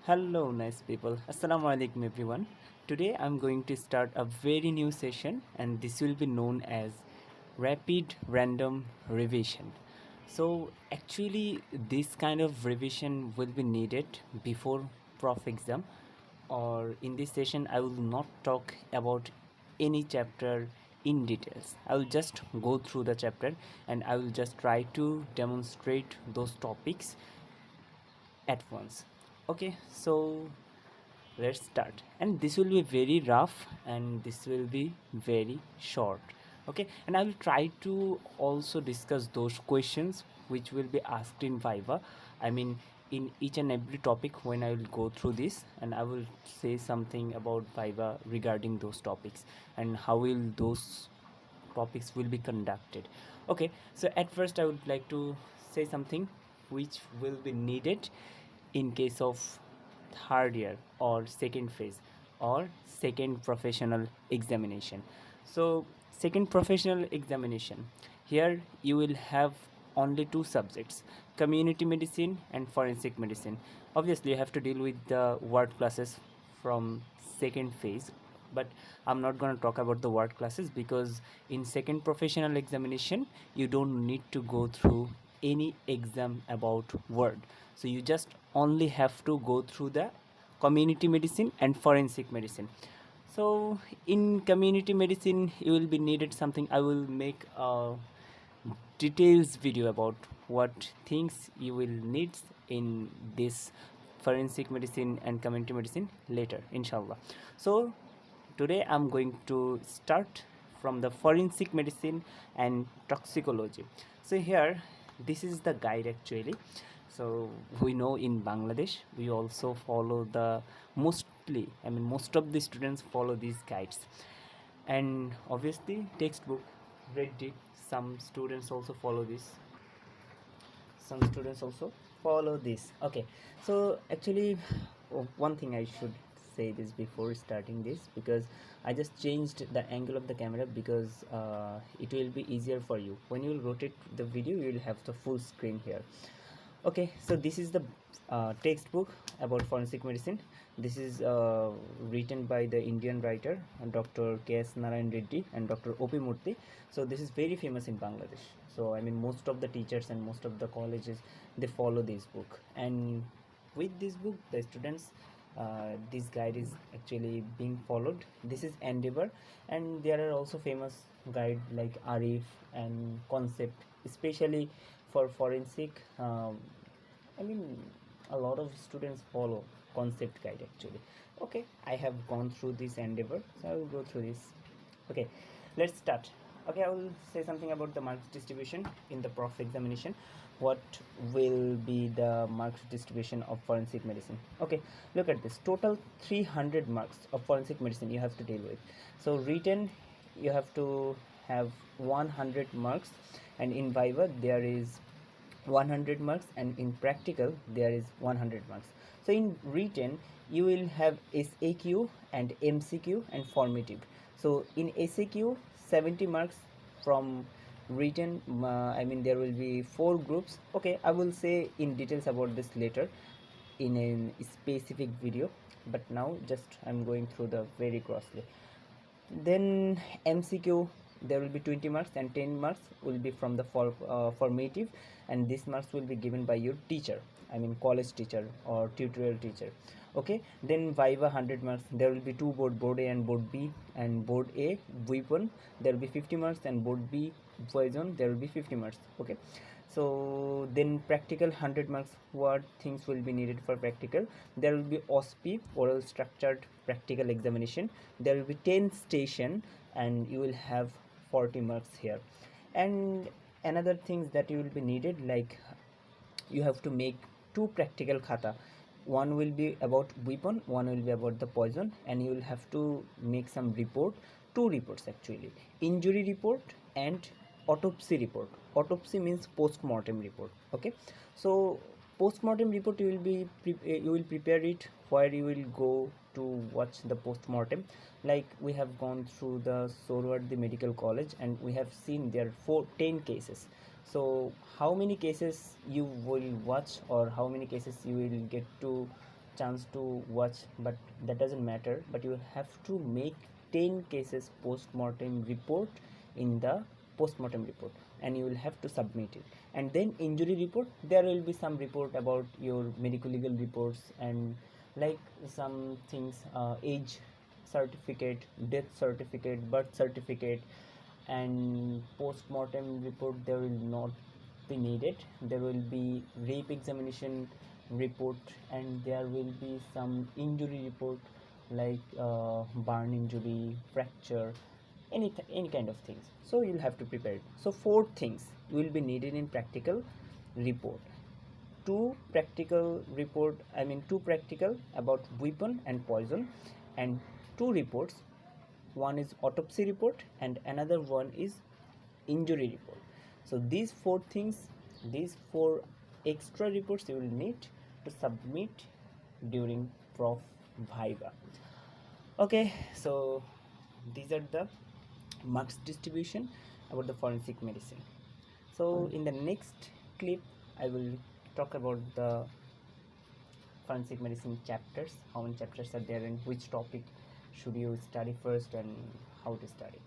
Hello, nice people. Assalamu alaikum, everyone. Today I'm going to start a very new session, and this will be known as rapid random revision. So, actually, this kind of revision will be needed before prof exam, or in this session, I will not talk about any chapter in details. I will just go through the chapter and I will just try to demonstrate those topics at once. Okay, so let's start, and this will be very rough and this will be very short. Okay, and I will try to also discuss those questions which will be asked in viva. I mean, in each and every topic when I will go through this, and I will say something about viva regarding those topics and how will those topics will be conducted. Okay, so at first I would like to say something which will be needed in case of third year or second phase or second professional examination. So second professional examination, here you will have only two subjects, community medicine and forensic medicine. Obviously you have to deal with the word classes from second phase, but I'm not going to talk about the word classes because in second professional examination you don't need to go through any exam about word. So you just only have to go through the community medicine and forensic medicine. So in community medicine you will be needed something. I will make a details video about what things you will need in this forensic medicine and community medicine later, inshallah. So today I'm going to start from the forensic medicine and toxicology. So here, this is the guide actually. So we know in Bangladesh we also follow the most of the students follow these guides, and obviously textbook read. Some students also follow this, okay. So actually, one thing I should say this before starting this, because I just changed the angle of the camera because it will be easier for you when you will rotate the video. You will have the full screen here. Okay, so this is the textbook about forensic medicine. This is written by the Indian writer Dr. K.S. Narayan Reddy and Dr. O.P. Murthy. So this is very famous in Bangladesh. So I mean, most of the teachers and most of the colleges, they follow this book, and with this book the students, this guide is actually being followed. This is endeavor, and there are also famous guide like Arif and concept, especially for forensic. I mean, a lot of students follow concept guide actually. Okay, I have gone through this endeavor, so I will go through this. Okay, let's start. Okay, I will say something about the marks distribution in the prof examination. What will be the marks distribution of forensic medicine? Okay, look at this. Total 300 marks of forensic medicine you have to deal with. So written, you have to have 100 marks, and in viva there is 100 marks, and in practical there is 100 marks. So in written you will have SAQ and MCQ and formative. So in SAQ 70 marks from written. I mean, there will be 4 groups. Okay, I will say in details about this later in a specific video, but now just I'm going through the very grossly. Then MCQ, there will be 20 marks and 10 marks will be from the formative, and this marks will be given by your teacher, I mean college teacher or tutorial teacher. Okay, then viva 100 marks. There will be two board A and board B, and board A weapon there will be 50 marks, and board B poison there will be 50 marks. Okay, so then practical 100 marks. What things will be needed for practical? There will be OSPE, oral structured practical examination. There will be 10 station, and you will have 40 marks here. And another things that you will be needed, like you have to make 2 practical khata. One will be about weapon, one will be about the poison, and you will have to make some report, 2 reports actually: injury report and autopsy report. Autopsy means post-mortem report. Okay, so post-mortem report you will prepare it where you will go to watch the post-mortem. Like we have gone through the Sorward the medical college, and we have seen there 10 cases. So how many cases you will watch, or how many cases you will get to chance to watch, but that doesn't matter. But you will have to make 10 cases post-mortem report in the post-mortem report, and you will have to submit it. And then injury report, there will be some report about your medical legal reports, and like some things, age certificate, death certificate, birth certificate. And post-mortem report there will not be needed. There will be rape examination report, and there will be some injury report like burn injury, fracture, any kind of things. So you'll have to prepare it. So four things will be needed in practical report. Two practical about weapon and poison, and two reports. One is autopsy report and another one is injury report. So these four things, these four extra reports you will need to submit during prof viva. Okay, so these are the marks distribution about the forensic medicine. So in the next clip I will talk about the forensic medicine chapters, how many chapters are there and which topic should you study first and how to study.